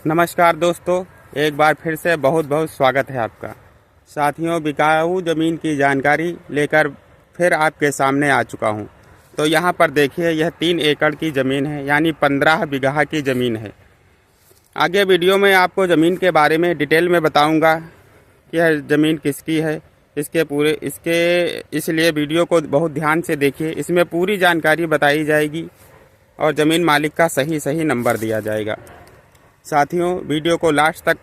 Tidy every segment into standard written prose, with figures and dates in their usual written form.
नमस्कार दोस्तों, एक बार फिर से बहुत बहुत स्वागत है आपका। साथियों, बिकाऊ ज़मीन की जानकारी लेकर फिर आपके सामने आ चुका हूं। तो यहां पर देखिए, यह 3 एकड़ की ज़मीन है, यानी 15 बीघा की ज़मीन है। आगे वीडियो में आपको ज़मीन के बारे में डिटेल में बताऊंगा कि यह ज़मीन किसकी है। इसलिए वीडियो को बहुत ध्यान से देखिए। इसमें पूरी जानकारी बताई जाएगी और ज़मीन मालिक का सही नंबर दिया जाएगा। साथियों, वीडियो को लास्ट तक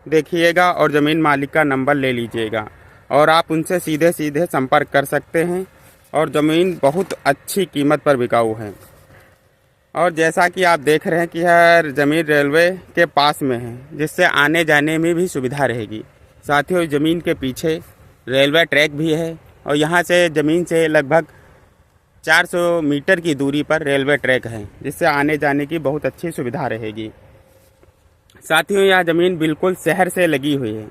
देखिएगा और ज़मीन मालिक का नंबर ले लीजिएगा और आप उनसे सीधे संपर्क कर सकते हैं। और ज़मीन बहुत अच्छी कीमत पर बिकाऊ है। और जैसा कि आप देख रहे हैं कि यह ज़मीन रेलवे के पास में है, जिससे आने जाने में भी सुविधा रहेगी। साथियों, ज़मीन के पीछे रेलवे ट्रैक भी है और यहाँ से ज़मीन से लगभग 400 मीटर की दूरी पर रेलवे ट्रैक है, जिससे आने जाने की बहुत अच्छी सुविधा रहेगी। साथियों, यह ज़मीन बिल्कुल शहर से लगी हुई है,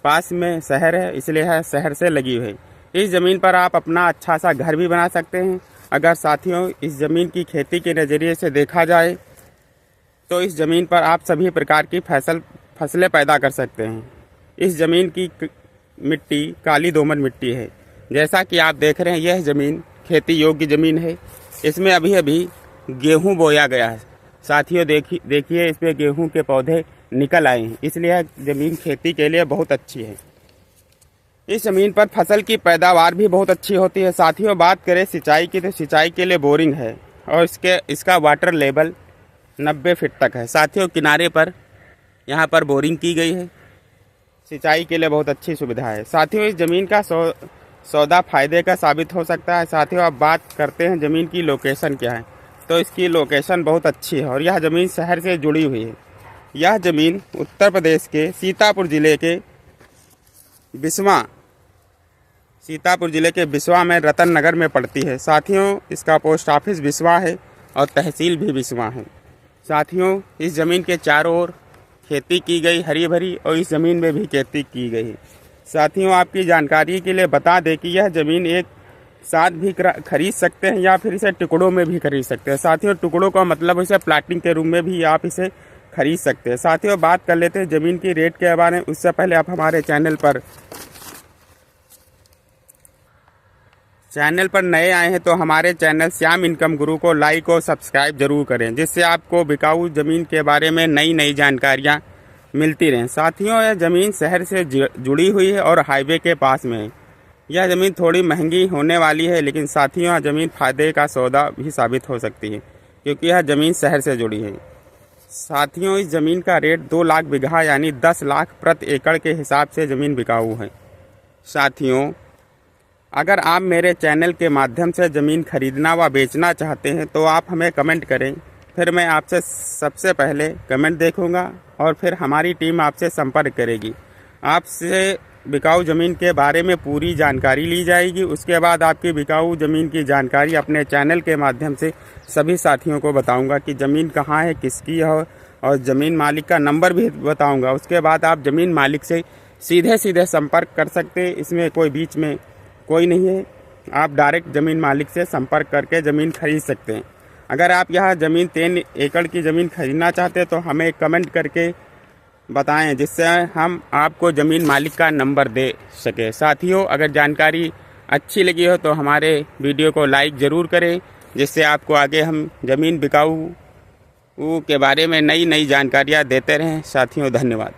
पास में शहर है, इसलिए यह शहर से लगी हुई है। इस ज़मीन पर आप अपना अच्छा सा घर भी बना सकते हैं। अगर साथियों इस ज़मीन की खेती के नज़रिए से देखा जाए तो इस ज़मीन पर आप सभी प्रकार की फसलें पैदा कर सकते हैं। इस ज़मीन की मिट्टी काली दोमट मिट्टी है। जैसा कि आप देख रहे हैं, यह ज़मीन खेती योग्य ज़मीन है। इसमें अभी गेहूँ बोया गया है। साथियों, देखिए इसमें गेहूं के पौधे निकल आए हैं, इसलिए ज़मीन खेती के लिए बहुत अच्छी है। इस ज़मीन पर फसल की पैदावार भी बहुत अच्छी होती है। साथियों, बात करें सिंचाई की, तो सिंचाई के लिए बोरिंग है और इसका वाटर लेवल 90 फीट तक है। साथियों, किनारे पर यहाँ पर बोरिंग की गई है। सिंचाई के लिए बहुत अच्छी सुविधा है। साथियों, इस ज़मीन का सौदा फायदे का साबित हो सकता है। साथियों, अब बात करते हैं ज़मीन की लोकेशन क्या है। तो इसकी लोकेशन बहुत अच्छी है और यह ज़मीन शहर से जुड़ी हुई है। यह ज़मीन उत्तर प्रदेश के सीतापुर ज़िले के बिस्वा में रतन नगर में पड़ती है। साथियों, इसका पोस्ट ऑफिस बिस्वा है और तहसील भी बिस्वा है। साथियों, इस ज़मीन के चारों ओर खेती की गई हरी भरी, और इस ज़मीन में भी खेती की गई है। साथियों, आपकी जानकारी के लिए बता दें कि यह ज़मीन एक साथ भी खरीद सकते हैं या फिर इसे टुकड़ों में भी खरीद सकते हैं। साथियों, टुकड़ों का मतलब इसे प्लाटिंग के रूम में भी आप इसे खरीद सकते हैं। साथियों, बात कर लेते हैं ज़मीन की रेट के बारे में। उससे पहले आप हमारे चैनल पर नए आए हैं तो हमारे चैनल श्याम इनकम गुरु को लाइक और सब्सक्राइब जरूर करें, जिससे आपको बिकाऊ ज़मीन के बारे में नई जानकारियाँ मिलती रहें। साथियों, यह ज़मीन शहर से जुड़ी हुई है और हाईवे के पास में है। यह ज़मीन थोड़ी महंगी होने वाली है, लेकिन साथियों यह ज़मीन फायदे का सौदा भी साबित हो सकती है, क्योंकि यह ज़मीन शहर से जुड़ी है। साथियों, इस ज़मीन का रेट 2 लाख बीघा यानी 10 लाख प्रति एकड़ के हिसाब से ज़मीन बिकाऊ है। साथियों, अगर आप मेरे चैनल के माध्यम से ज़मीन खरीदना व बेचना चाहते हैं तो आप हमें कमेंट करें, फिर मैं आपसे सबसे पहले कमेंट देखूंगा और फिर हमारी टीम आपसे संपर्क करेगी। आपसे बिकाऊ ज़मीन के बारे में पूरी जानकारी ली जाएगी। उसके बाद आपकी बिकाऊ ज़मीन की जानकारी अपने चैनल के माध्यम से सभी साथियों को बताऊंगा कि ज़मीन कहाँ है, किसकी है, और ज़मीन मालिक का नंबर भी बताऊंगा। उसके बाद आप ज़मीन मालिक से सीधे संपर्क कर सकते हैं। इसमें कोई बीच में कोई नहीं है। आप डायरेक्ट ज़मीन मालिक से संपर्क करके ज़मीन खरीद सकते हैं। अगर आप यह ज़मीन 3 एकड़ की ज़मीन खरीदना चाहते हैं तो हमें कमेंट करके बताएं, जिससे हम आपको ज़मीन मालिक का नंबर दे सके। साथियों, अगर जानकारी अच्छी लगी हो तो हमारे वीडियो को लाइक ज़रूर करें, जिससे आपको आगे हम ज़मीन बिकाऊ के बारे में नई जानकारियाँ देते रहें। साथियों, धन्यवाद।